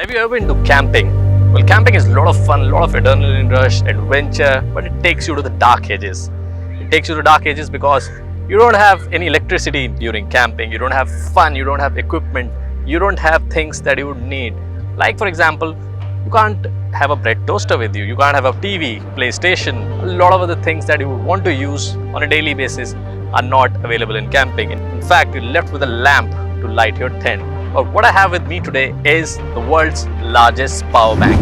Have you ever been to camping? Well, camping is a lot of fun, a lot of adrenaline rush, adventure, but it takes you to the dark ages. It takes you to dark ages because you don't have any electricity during camping, you don't have fun, you don't have equipment, you don't have things that you would need. Like for example, you can't have a bread toaster with you, you can't have a TV, PlayStation, a lot of other things that you would want to use on a daily basis are not available in camping. In fact, you're left with a lamp to light your tent. But what I have with me today is the world's largest power bank.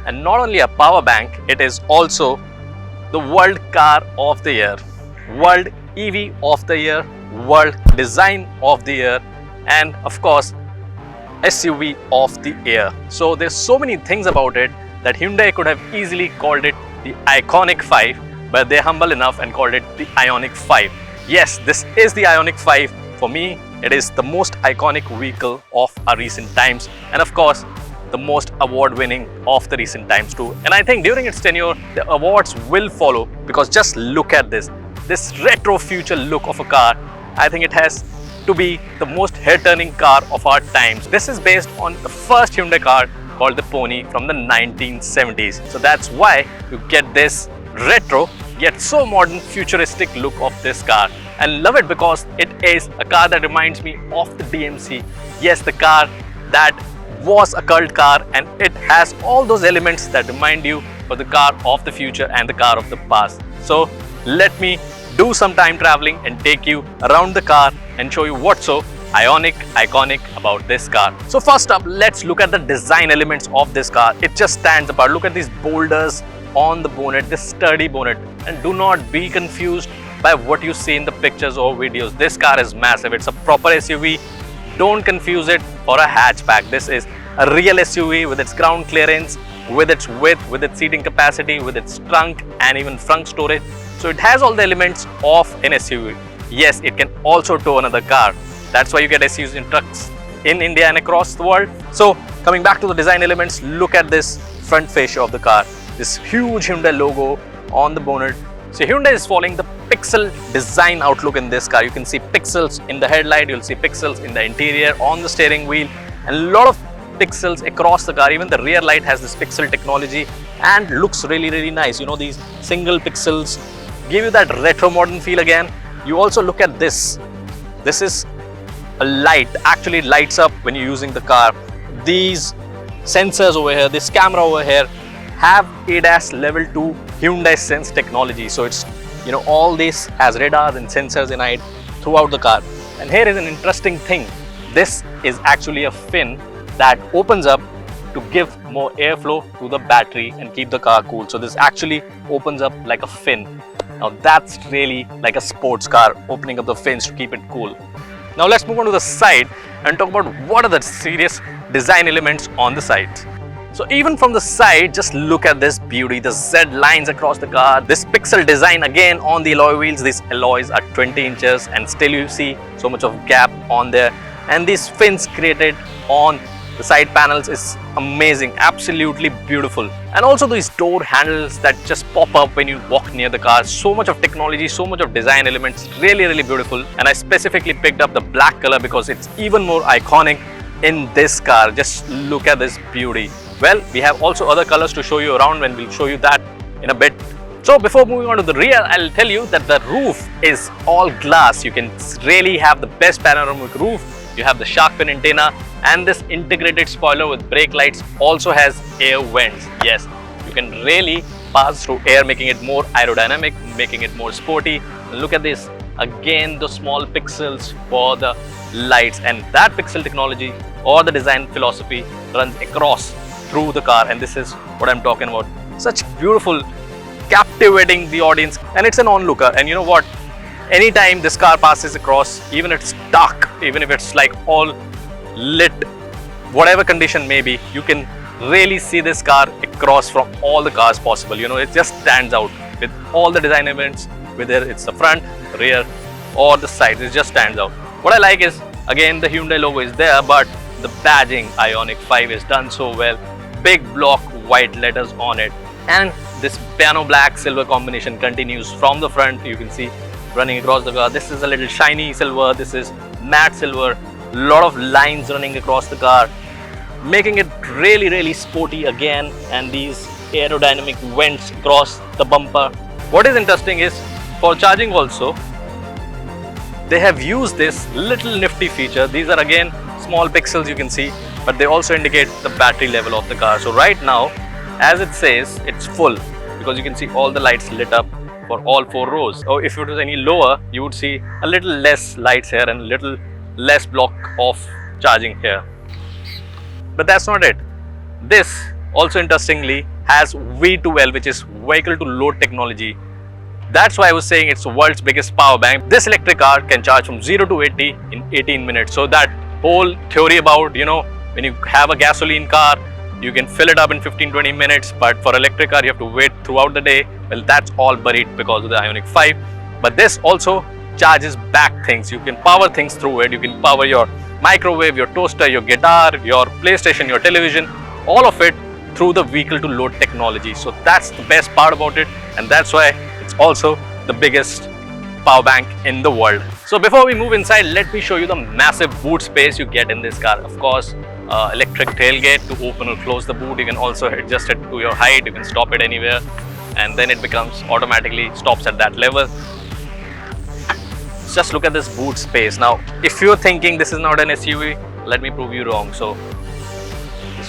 And not only a power bank, it is also the World Car of the Year, World EV of the Year, World Design of the Year, and of course SUV of the Year. So there's so many things about it that Hyundai could have easily called it the Ioniq 5, but they're humble enough and called it the Ioniq 5. Yes, this is the Ioniq 5. For me, it is the most iconic vehicle of our recent times, and of course the most award-winning of the recent times too. And I think during its tenure, the awards will follow, because just look at this retro future look of a car. I think it has to be the most hair-turning car of our times. This is based on the first Hyundai car called the Pony from the 1970s. So that's why you get this retro yet so modern futuristic look of this car. And love it because it is a car that reminds me of the DMC. Yes, the car that was a cult car, and it has all those elements that remind you of the car of the future and the car of the past. So let me do some time traveling and take you around the car and show you what's so iconic about this car. So first up, let's look at the design elements of this car. It just stands apart. Look at these boulders on the bonnet, this sturdy bonnet, and do not be confused by what you see in the pictures or videos. This car is massive. It's a proper SUV. Don't confuse it for a hatchback. This is a real SUV with its ground clearance, with its width, with its seating capacity, with its trunk and even front storage. So it has all the elements of an SUV. Yes, it can also tow another car. That's why you get SUVs in trucks in India and across the world. So coming back to the design elements, look at this front fascia of the car. This huge Hyundai logo on the bonnet. So Hyundai is following the pixel design outlook in this car. You can see pixels in the headlight, you'll see pixels in the interior, on the steering wheel, and a lot of pixels across the car. Even the rear light has this pixel technology and looks really nice. You know, these single pixels give you that retro modern feel again. You also look at this. This is a light, actually lights up when you're using the car. These sensors over here, this camera over here have ADAS level 2 Hyundai Sense technology. So it's, you know, all this has radars and sensors in it throughout the car. And here is an interesting thing. This is actually a fin that opens up to give more airflow to the battery and keep the car cool. So this actually opens up like a fin. Now that's really like a sports car, opening up the fins to keep it cool. Now let's move on to the side and talk about what are the serious design elements on the sides. So even from the side, just look at this beauty, the Z lines across the car, this pixel design again on the alloy wheels. These alloys are 20 inches and still you see so much of gap on there. And these fins created on the side panels is amazing, absolutely beautiful. And also these door handles that just pop up when you walk near the car. So much of technology, so much of design elements, really beautiful. And I specifically picked up the black color because it's even more iconic in this car. Just look at this beauty. Well, we have also other colors to show you around, when we'll show you that in a bit. So before moving on to the rear, I'll tell you that the roof is all glass. You can really have the best panoramic roof. You have the shark fin antenna, and this integrated spoiler with brake lights also has air vents. Yes, you can really pass through air, making it more aerodynamic, making it more sporty. Look at this, again the small pixels for the lights, and that pixel technology or the design philosophy runs across through the car, and this is what I'm talking about. Such beautiful, captivating the audience, and it's an onlooker. And you know what, anytime this car passes across, even if it's dark, even if it's like all lit, whatever condition may be, you can really see this car across from all the cars possible. You know, it just stands out. with all the design elements, whether it's the front, rear or the sides. It just stands out. What I like is, again, the Hyundai logo is there, but the badging Ioniq 5 is done so well. Big block white letters on it, and this piano black silver combination continues from the front. You can see running across the car. This is a little shiny silver, this is matte silver, lot of lines running across the car, making it really sporty again, and these aerodynamic vents across the bumper. What is interesting is, for charging also, they have used this little nifty feature. These are again small pixels you can see, but they also indicate the battery level of the car. So right now, as it says, it's full, because you can see all the lights lit up for all 4 rows. Or if it was any lower, you would see a little less lights here and a little less block of charging here. But that's not it. This also interestingly has V2L, which is vehicle to load technology. That's why I was saying it's the world's biggest power bank. This electric car can charge from 0 to 80 in 18 minutes. So that whole theory about, when you have a gasoline car, you can fill it up in 15-20 minutes, but for electric car you have to wait throughout the day. Well, that's all buried because of the Ioniq 5. But this also charges back things. You can power things through it. You can power your microwave, your toaster, your guitar, your PlayStation, your television, all of it through the vehicle to load technology. So that's the best part about it, and that's why it's also the biggest power bank in the world. So before we move inside, let me show you the massive boot space you get in this car. Of course, electric tailgate to open or close the boot. You can also adjust it to your height. You can stop it anywhere, and then it becomes automatically stops at that level. Just look at this boot space. Now, if you're thinking this is not an SUV, let me prove you wrong. So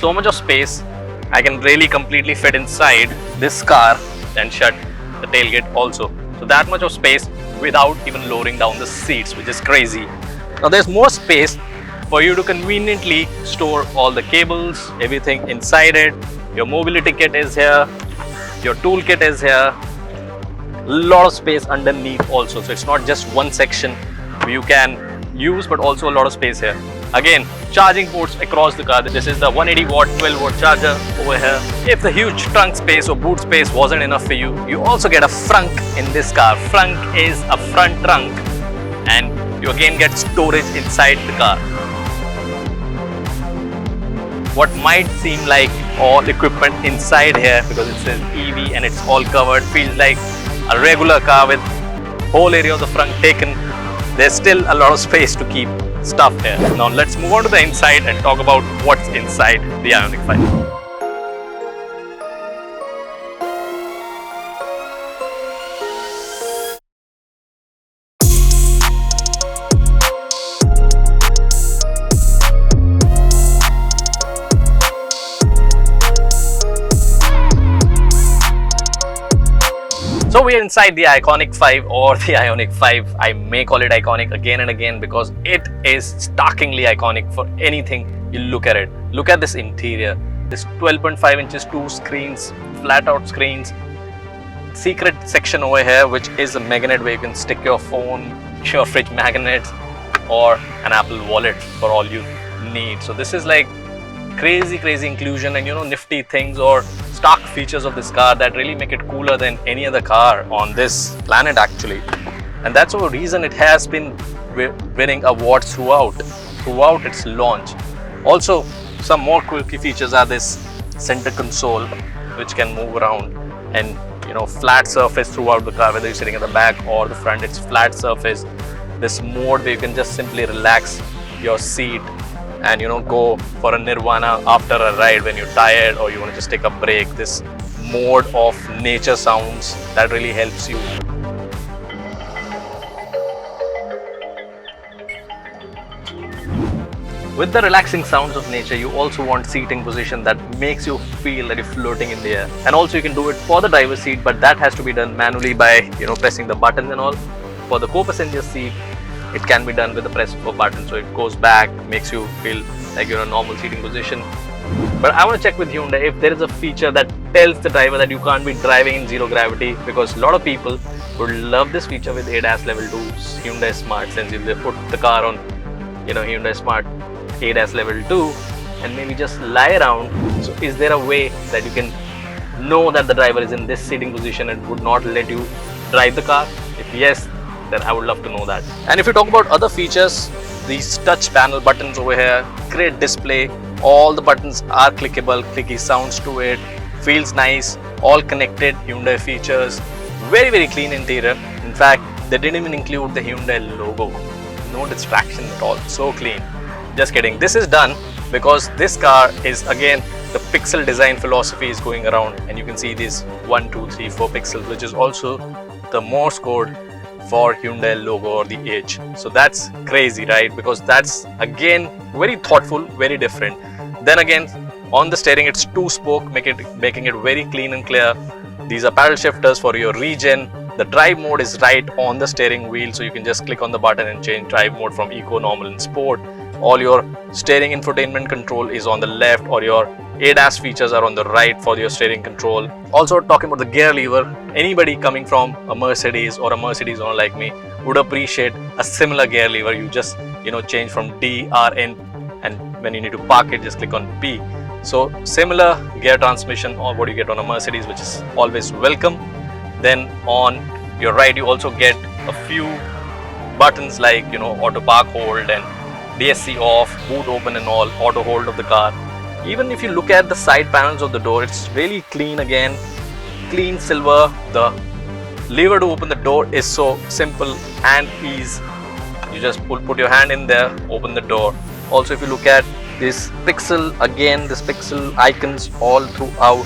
much of space. I can really completely fit inside this car and shut the tailgate also. So that much of space without even lowering down the seats, which is crazy. Now there's more space for you to conveniently store all the cables, everything inside it. Your mobility kit is here, your tool kit is here. Lot of space underneath also, so it's not just one section you can use, but also a lot of space here. Again, charging ports across the car. This is the 180 watt 12 watt charger over here. If the huge trunk space or boot space wasn't enough for you, you also get a frunk in this car. Frunk is a front trunk, and you again get storage inside the car. What might seem like all equipment inside here, because it says EV and it's all covered, feels like a regular car with whole area of the front taken. There's still a lot of space to keep stuff here. Now let's move on to the inside and talk about what's inside the Ioniq 5. So we are inside the Ioniq 5 or the Ioniq 5. I may call it iconic again and again because it is starkingly iconic for anything you look at it. Look at this interior. This 12.5 inches, 2 screens, flat out screens. Secret section over here, which is a magnet where you can stick your phone, your fridge magnets, or an Apple wallet for all you need. So this is like crazy inclusion and nifty things or stock features of this car that really make it cooler than any other car on this planet actually. And that's the reason it has been winning awards throughout its launch. Also, some more quirky features are this center console, which can move around, and flat surface throughout the car, whether you're sitting at the back or the front, it's flat surface. This mode where you can just simply relax your seat and go for a nirvana after a ride when you're tired or you want to just take a break. This mode of nature sounds that really helps you. With the relaxing sounds of nature, you also want seating position that makes you feel that you're floating in the air. And also you can do it for the driver's seat, but that has to be done manually by pressing the buttons and all. For the co-passenger seat, it can be done with the press of a button, so it goes back, makes you feel like you're in a normal seating position. But I want to check with Hyundai if there is a feature that tells the driver that you can't be driving in zero gravity, because a lot of people would love this feature with ADAS level 2 Hyundai Smart, since they put the car on Hyundai Smart ADAS level 2 and maybe just lie around. So is there a way that you can know that the driver is in this seating position and would not let you drive the car? If yes, then I would love to know that. And if you talk about other features, these touch panel buttons over here, great display, all the buttons are clickable, clicky sounds to it, feels nice, all connected Hyundai features, very clean interior. In fact, they didn't even include the Hyundai logo, no distraction at all, so clean. Just kidding. This is done because this car is, again, the pixel design philosophy is going around, and you can see these 1, 2, 3, 4 pixels, which is also the Morse code for Hyundai logo or the H. So that's crazy, right? Because that's again very thoughtful, very different. Then again, on the steering, it's 2-spoke, making it very clean and clear. These are paddle shifters for your regen. The drive mode is right on the steering wheel, so you can just click on the button and change drive mode from eco, normal and sport. All your steering infotainment control is on the left, or your ADAS features are on the right for your steering control. Also, talking about the gear lever, anybody coming from a Mercedes or a Mercedes owner like me would appreciate a similar gear lever. You just change from D, R, N, and when you need to park it, just click on P. So similar gear transmission or what you get on a Mercedes, which is always welcome. Then on your right, you also get a few buttons like auto park hold and DSC off, boot open and all, auto hold of the car. Even if you look at the side panels of the door, it's really clean again, clean silver. The lever to open the door is so simple and easy. You just put your hand in there, open the door. Also, if you look at this pixel, again, this pixel icons all throughout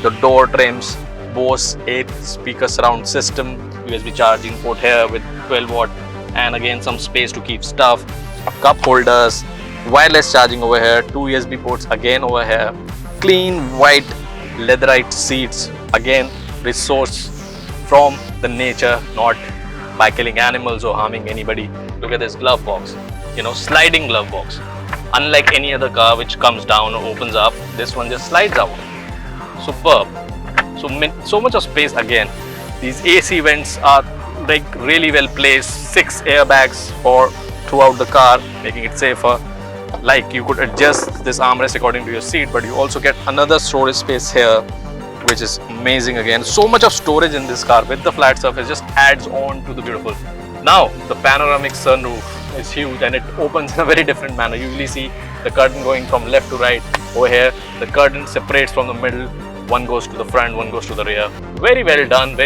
the door trims, Bose 8-speaker surround system, USB charging port here with 12 watt, and again some space to keep stuff, cup holders, wireless charging over here, 2 USB ports again over here, clean white leatherite seats, again resource from the nature, not by killing animals or harming anybody. Look at this glove box, sliding glove box. Unlike any other car which comes down or opens up, this one just slides out. Superb. So much of space again. These AC vents are like really well placed, 6 airbags for throughout the car, making it safer. Like you could adjust this armrest according to your seat, but you also get another storage space here, which is amazing again. So much of storage in this car with the flat surface just adds on to the beautiful. Now the panoramic sunroof is huge and it opens in a very different manner. You usually see the curtain going from left to right. Over here, the curtain separates from the middle. One goes to the front, one goes to the rear. Very well done.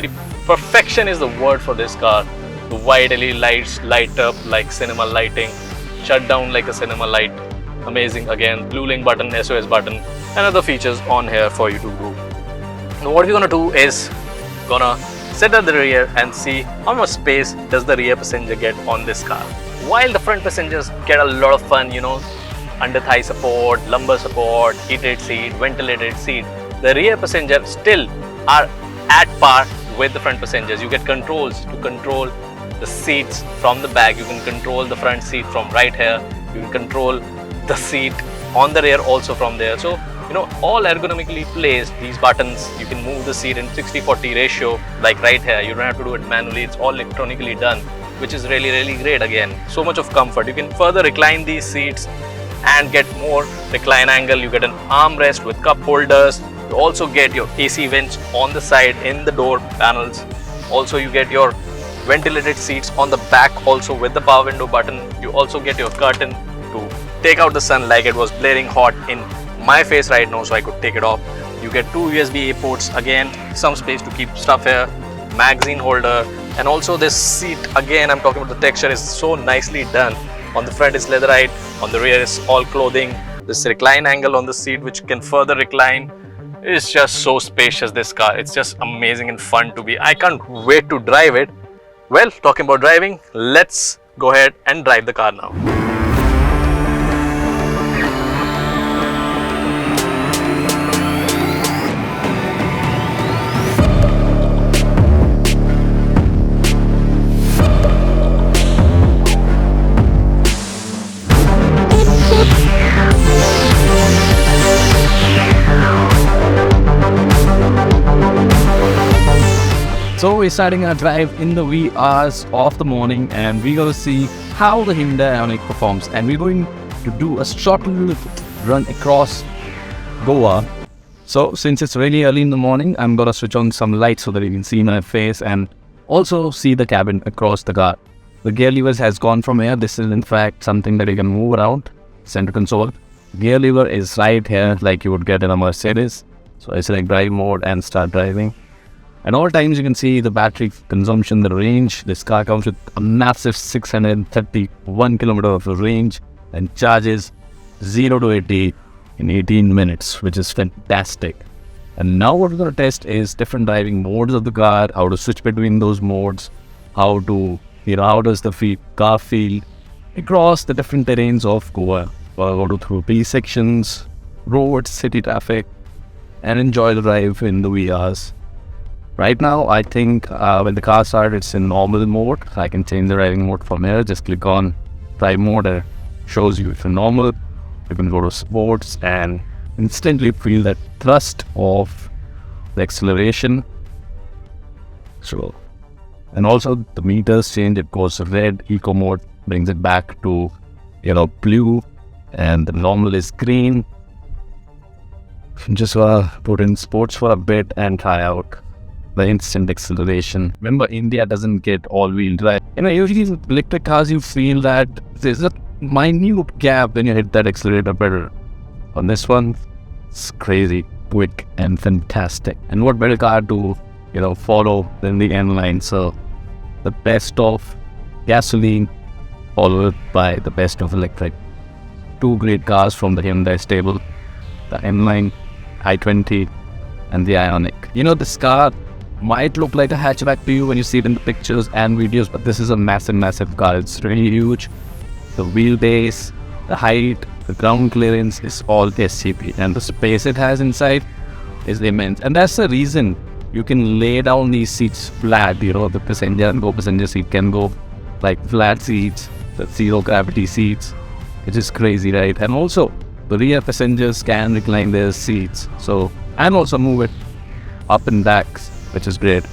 Perfection is the word for this car. The white LED lights light up like cinema lighting, shut down like a cinema light. Amazing again. Blue link button, SOS button, and other features on here for you to do. Now what we're gonna do is gonna sit at the rear and see how much space does the rear passenger get on this car. While the front passengers get a lot of fun, under thigh support, lumbar support, heated seat, ventilated seat, the rear passengers still are at par with the front passengers. You get controls to control the seats from the back. You can control the front seat from right here. You can control the seat on the rear also from there. So, all ergonomically placed, these buttons, you can move the seat in 60-40 ratio, like right here. You don't have to do it manually. It's all electronically done, which is really great again. So much of comfort. You can further recline these seats and get more recline angle. You get an armrest with cup holders. You also get your AC vents on the side in the door panels. Also, you get your ventilated seats on the back also with the power window button. You also get your curtain to take out the sun, like it was blaring hot in my face right now, so I could take it off. You get 2 USB-A ports, again some space to keep stuff here, magazine holder, and also this seat, again I'm talking about the texture, is so nicely done. On the front is leatherite, on the rear is all clothing. This recline angle on the seat, which can further recline, is just so spacious. This car, it's just amazing and fun to be. I can't wait to drive it. Well, talking about driving, let's go ahead and drive the car now. So we're starting our drive in the wee hours of the morning, and we're going to see how the Hyundai Ioniq performs, and we're going to do a short little run across Goa So since it's really early in the morning, I'm gonna switch on some lights so that you can see my face and also see the cabin across the car. The gear levers has gone from here. This is in fact something that you can move around. Center console. Gear lever is right here like you would get in a Mercedes. So I select drive mode and start driving. At all times you can see the battery consumption, the range. This car comes with a massive 631 kilometer of range and charges 0 to 80 in 18 minutes, which is fantastic. And now what we're going to test is different driving modes of the car, how to switch between those modes, how does the car feel across the different terrains of Goa. We'll go through P sections, roads, city traffic, and enjoy the drive in the VRs. Right now, I think when the car starts, it's in normal mode. I can change the driving mode from here. Just click on drive mode. It shows you it's normal. You can go to sports and instantly feel that thrust of the acceleration. So, and also the meters change. It goes red. Eco mode brings it back to blue, and the normal is green. Just put in sports for a bit and try out the instant acceleration. Remember, India doesn't get all-wheel drive. Usually in electric cars, you feel that there's a minute gap when you hit that accelerator pedal. On this one, it's crazy, quick, and fantastic. And what better car to, follow than the N line? So, the best of gasoline, followed by the best of electric. Two great cars from the Hyundai stable, the N line, i20, and the Ioniq. This car might look like a hatchback to you when you see it in the pictures and videos, but this is a massive car. It's really huge. The wheelbase, the height, the ground clearance is all SCP, and the space it has inside is immense. And that's the reason you can lay down these seats flat. The passenger seat can go like flat seats, the zero gravity seats, which is crazy, right? And also the rear passengers can recline their seats, and also move it up and back, which is great.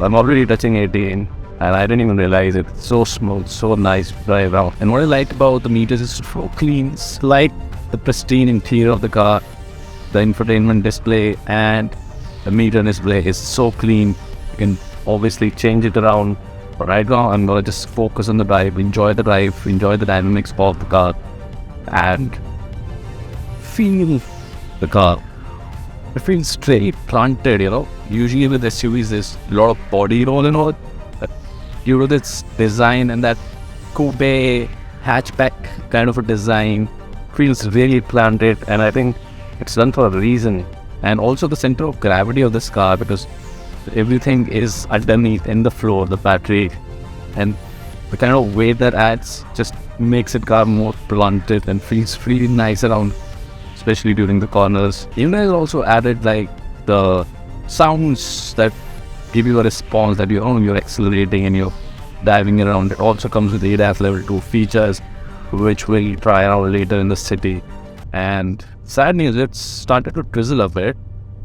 I'm already touching 18 and I didn't even realize it. It's so smooth, so nice to drive around. And what I like about the meters is so clean. It's like the pristine interior of the car. The infotainment display and the meter display is so clean. You can obviously change it around. But right now I'm gonna just focus on the drive, enjoy the dynamics of the car, and feel the car. It feels straight, planted, Usually with SUVs, there's a lot of body roll and all. But due to this design and that coupe hatchback kind of a design, feels really planted, and I think it's done for a reason. And also the center of gravity of this car, because everything is underneath in the floor, the battery, and the kind of weight that adds just makes it car more planted and feels really nice around, especially during the corners. Hyundai has also added like the sounds that give you a response that you're accelerating and you're diving around. It also comes with ADAS level 2 features, which we'll try out later in the city. And sad news, it's started to drizzle a bit,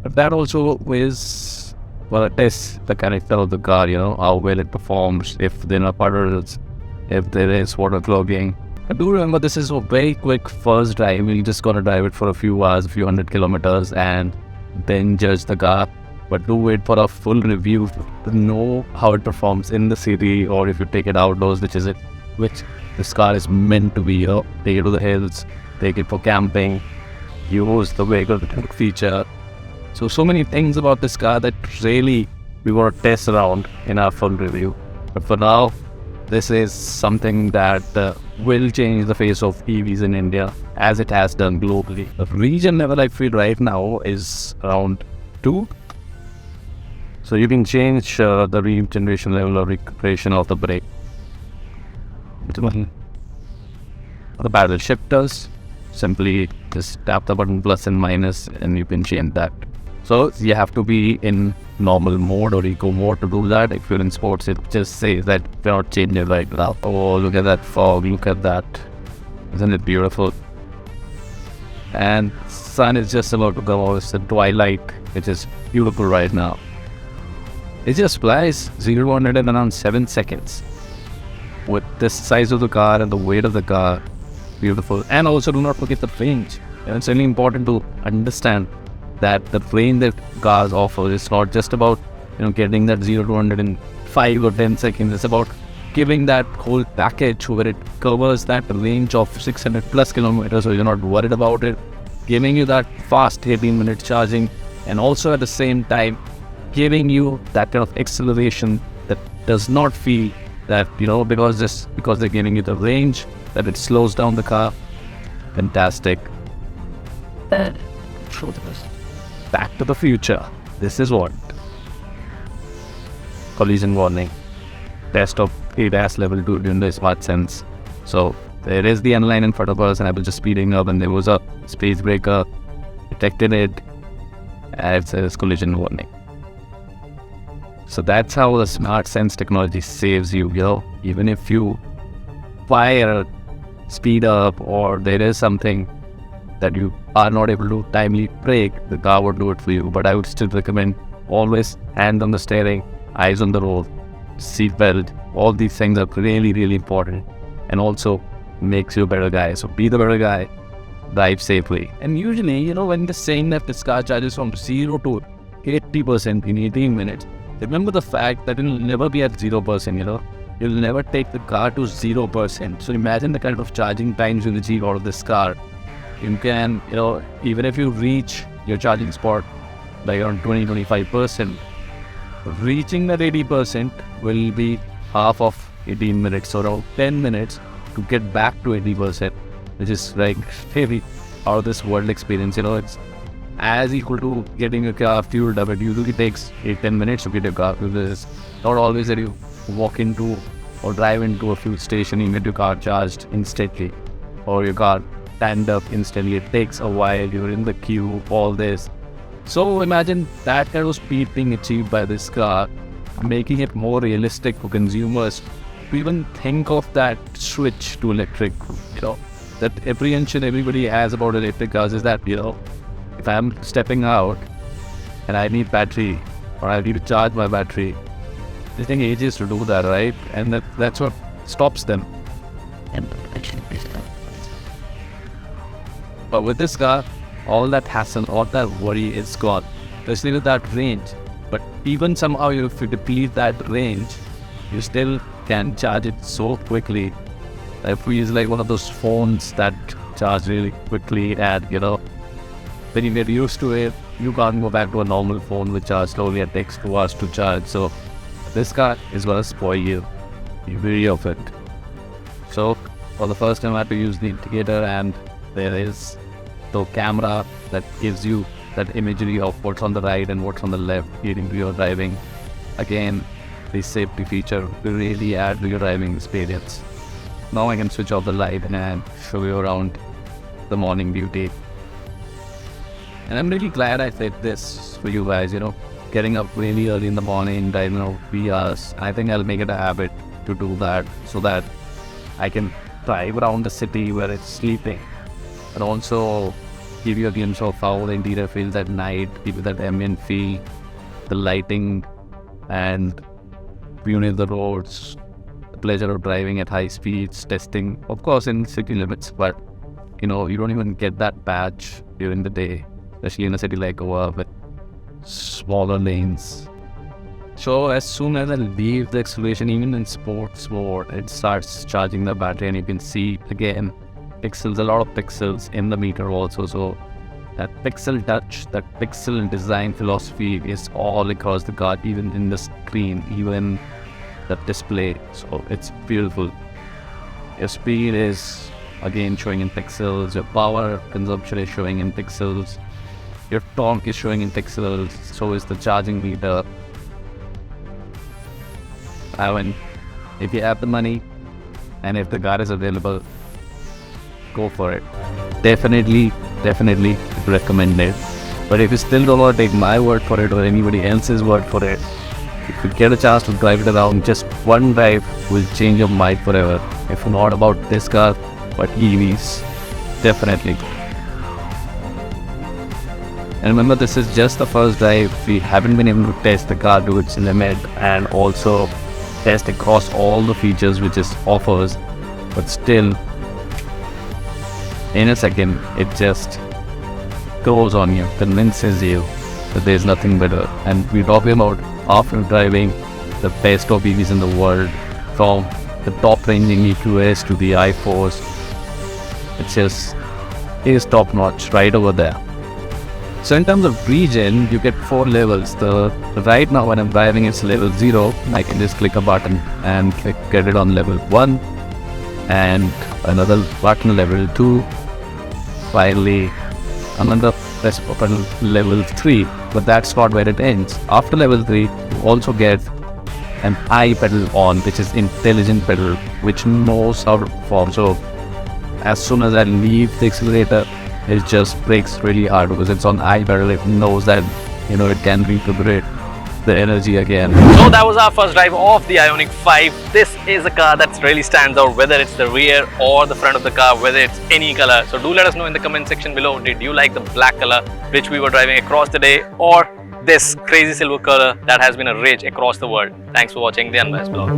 but that also is a test the character of the car, how well it performs, if there are puddles, if there is water clogging. I do remember this is a very quick first drive. We're just gonna drive it for a few hours, a few hundred kilometers, and then judge the car. But do wait for a full review to know how it performs in the city, or if you take it outdoors, which this car is meant to be. Take it to the hills, take it for camping, use the vehicle feature. So many things about this car that really we want to test around in our full review. But for now, this is something that will change the face of EVs in India, as it has done globally. The region level I feel right now is around 2. So you can change the regeneration level or recuperation of the brake. The paddle shifters, simply just tap the button plus and minus and you can change that. So you have to be in normal mode or eco mode to do that. If you're in sports, it just says that you cannot change it right now. Oh, look at that fog, look at that. Isn't it beautiful? And sun is just about to go out. It's the twilight, which is beautiful right now. It just flies 0 to 100 in around 7 seconds. With this size of the car and the weight of the car, beautiful. And also do not forget the range. And it's really important to understand that the range that cars offer is not just about getting that 0 to 100 in 5 or 10 seconds. It's about giving that whole package where it covers that range of 600 plus kilometers, so you're not worried about it, giving you that fast 18-minute charging, and also at the same time giving you that kind of acceleration that does not feel that because they're giving you the range that it slows down the car. Fantastic. Back to the future. This is what collision warning, test of ADAS level 2 Hyundai Smart Sense. So there is the N line in front of us, and I was just speeding up, and there was a space breaker, detected it, and it says collision warning. So that's how the Smart Sense technology saves you. Even if you fire, speed up, or there is something that you are not able to timely brake, the car would do it for you. But I would still recommend always hand on the steering, eyes on the road, seat belt. All these things are really, really important, and also makes you a better guy. So be the better guy, drive safely. And usually, when they're saying that this car charges from 0 to 80% in 18 minutes, remember the fact that it will never be at 0%, You'll never take the car to 0%. So imagine the kind of charging times you'll achieve out of this car. You can, even if you reach your charging spot by around 20-25%, reaching that 80% will be half of 18 minutes, so around 10 minutes to get back to 80%, which is like really out of this world experience. It's as equal to getting a car fueled up. It usually takes 8-10 minutes to get a car fueled. It's not always that you walk into or drive into a fuel station, you get your car charged instantly, or your car tanned up instantly. It takes a while, you're in the queue, all this. So imagine that kind of speed being achieved by this car, making it more realistic for consumers to even think of that switch to electric. That apprehension everybody has about electric cars is that, if I'm stepping out and I need battery, or I need to charge my battery, they take ages to do that, right? And that's what stops them. But with this car, all that hassle, all that worry is gone. There's still that range, but even somehow if you deplete that range, you still can charge it so quickly. It feels like one of those phones that charge really quickly, and when you get used to it, you can't go back to a normal phone which charges slowly and takes 2 hours to charge. So this car is gonna spoil you. Be wary of it. So for the first time I had to use the indicator, and there is the camera that gives you that imagery of what's on the right and what's on the left leading to your driving. Again, this safety feature will really add to your driving experience. Now I can switch off the light and show you around the morning beauty. And I'm really glad I did this for you guys, getting up really early in the morning, driving out 3 hours. I think I'll make it a habit to do that so that I can drive around the city where it's sleeping, and also give you a glimpse of how the interior feels at night, give you that ambient feel, the lighting, and view near the roads, the pleasure of driving at high speeds, testing, of course in city limits, but you don't even get that patch during the day, especially in a city like Goa with smaller lanes. So as soon as I leave the acceleration, even in sports mode, it starts charging the battery, and you can see again pixels, a lot of pixels in the meter also. So that pixel touch, that pixel design philosophy is all across the car, even in the screen, even the display. So it's beautiful. Your speed is again showing in pixels, your power consumption is showing in pixels, your torque is showing in pixels, so is the charging meter. If you have the money and if the car is available, go for it. Definitely recommend it. But if you still don't want to take my word for it or anybody else's word for it, if you get a chance to drive it around, just one drive will change your mind forever. If not about this car, but EVs, definitely. And remember, this is just the first drive. We haven't been able to test the car to its limit and also test across all the features which it offers, but still in a second it just goes on you, convinces you that there's nothing better. And we're talking about, after driving the best of EVs in the world, from the top ranging EQS to the i4s, it just is top notch right over there. So in terms of region, you get 4 levels. The right now when I'm driving it's level 0. I can just click a button and get it on level 1, and another button level 2, finally another press button level 3. But that's not where it ends. After level 3, you also get an I pedal on, which is intelligent pedal, which knows how to perform. So as soon as I leave the accelerator, it just brakes really hard because it's on I pedal. It knows that, it can recuperate the energy again. So that was our first drive of the Ioniq 5. This is a car that really stands out, whether it's the rear or the front of the car, whether it's any color. So do let us know in the comment section below, did you like the black color which we were driving across the day, or this crazy silver color that has been a rage across the world? Thanks for watching the Unbiased Vlog.